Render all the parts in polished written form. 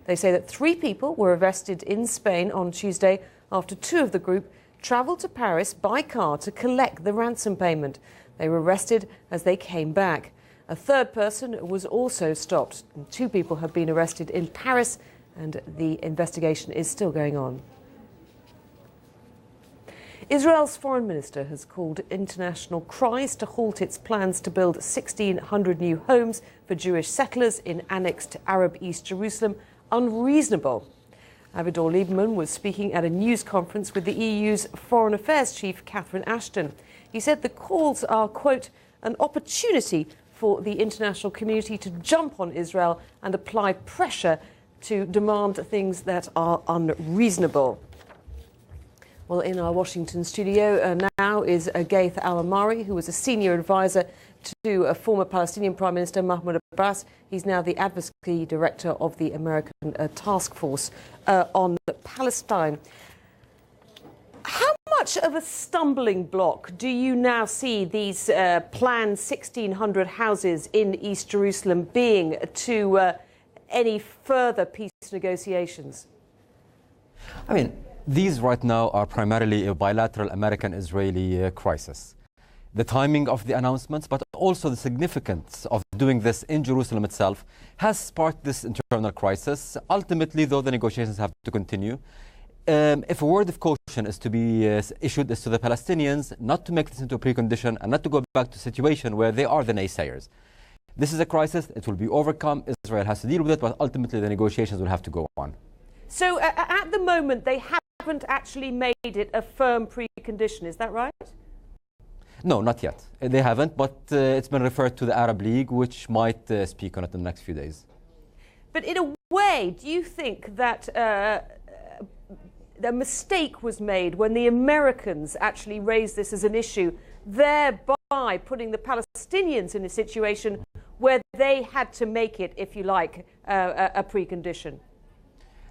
They say that 3 people were arrested in Spain on Tuesday after 2 of the group travelled to Paris by car to collect the ransom payment. They were arrested as they came back. A 3rd person was also stopped. 2 people have been arrested in Paris, and the investigation is still going on. Israel's foreign minister has called international cries to halt its plans to build 1,600 new homes for Jewish settlers in annexed Arab East Jerusalem unreasonable. Avigdor Lieberman was speaking at a news conference with the EU's Foreign Affairs Chief, Catherine Ashton. He said the calls are, quote, an opportunity for the international community to jump on Israel and apply pressure to demand things that are unreasonable. Well, in our Washington studio now is Ghaith al-Omari, who was a senior advisor to a former Palestinian Prime Minister Mahmoud Abbas. He's now the advocacy director of the American Task Force on Palestine. How much of a stumbling block do you now see these planned 1,600 houses in East Jerusalem being to any further peace negotiations? I mean, these right now are primarily a bilateral American-Israeli crisis. The timing of the announcements, but also the significance of doing this in Jerusalem itself, has sparked this internal crisis. Ultimately, though, the negotiations have to continue. If a word of caution is to be issued, is to the Palestinians not to make this into a precondition and not to go back to a situation where they are the naysayers. This is a crisis, it will be overcome, Israel has to deal with it, but ultimately the negotiations will have to go on. So at the moment, they haven't actually made it a firm precondition, is that right? No, not yet. They haven't, but it's been referred to the Arab League, which might speak on it in the next few days. But in a way, do you think that the mistake was made when the Americans actually raised this as an issue, thereby putting the Palestinians in a situation where they had to make it, if you like, a precondition?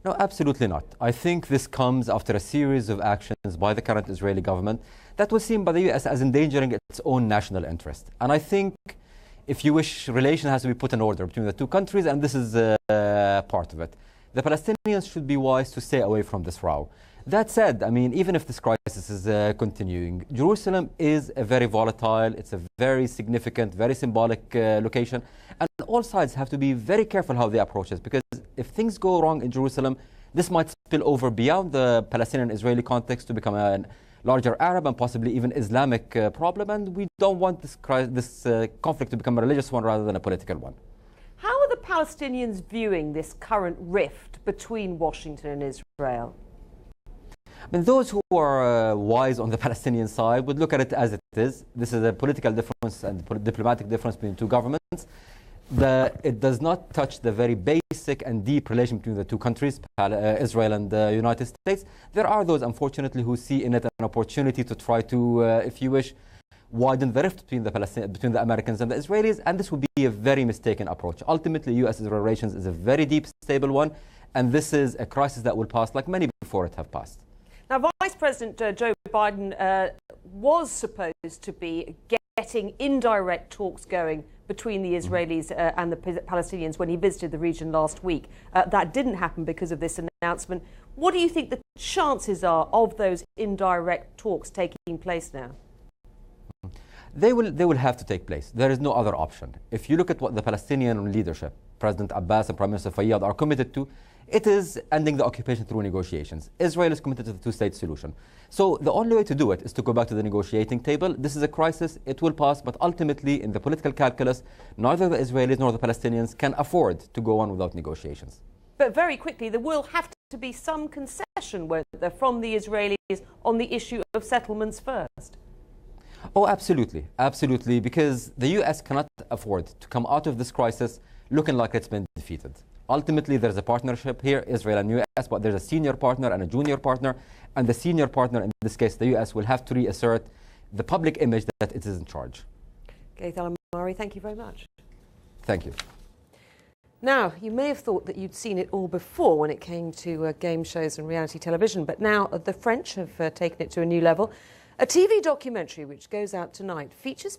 No, absolutely not. I think this comes after a series of actions by the current Israeli government that was seen by the US as endangering its own national interest. And I think, if you wish, relation has to be put in order between the 2 countries, and this is part of it. The Palestinians should be wise to stay away from this row. That said, I mean, even if this crisis is continuing, Jerusalem is a very volatile, it's a very significant, very symbolic location. And all sides have to be very careful how they approach this, because if things go wrong in Jerusalem, this might spill over beyond the Palestinian-Israeli context to become a larger Arab and possibly even Islamic problem. And we don't want this conflict to become a religious one rather than a political one. How are the Palestinians viewing this current rift between Washington and Israel? I mean, those who are wise on the Palestinian side would look at it as it is. This is a political difference and diplomatic difference between 2 governments. It does not touch the very basic and deep relation between the 2 countries, Israel and the United States. There are those, unfortunately, who see in it an opportunity to try to, if you wish, widen the rift between the Americans and the Israelis, and this would be a very mistaken approach. Ultimately, U.S.-Israel relations is a very deep, stable one, and this is a crisis that will pass like many before it have passed. Now, Vice President Joe Biden was supposed to be getting indirect talks going between the Israelis and the Palestinians when he visited the region last week. That didn't happen because of this announcement. What do you think the chances are of those indirect talks taking place now? They will have to take place. There is no other option. If you look at what the Palestinian leadership, President Abbas and Prime Minister Fayyad, are committed to, it is ending the occupation through negotiations. Israel is committed to the 2-state solution. So the only way to do it is to go back to the negotiating table. This is a crisis. It will pass. But ultimately, in the political calculus, neither the Israelis nor the Palestinians can afford to go on without negotiations. But very quickly, there will have to be some concession, won't there, from the Israelis on the issue of settlements first? Oh, absolutely. Absolutely. Because the U.S. cannot afford to come out of this crisis looking like it's been defeated. Ultimately, there's a partnership here, Israel and U.S., but there's a senior partner and a junior partner. And the senior partner, in this case, the U.S., will have to reassert the public image that it is in charge. Ghaith al-Omari, thank you very much. Thank you. Now, you may have thought that you'd seen it all before when it came to game shows and reality television, but now the French have taken it to a new level. A TV documentary which goes out tonight features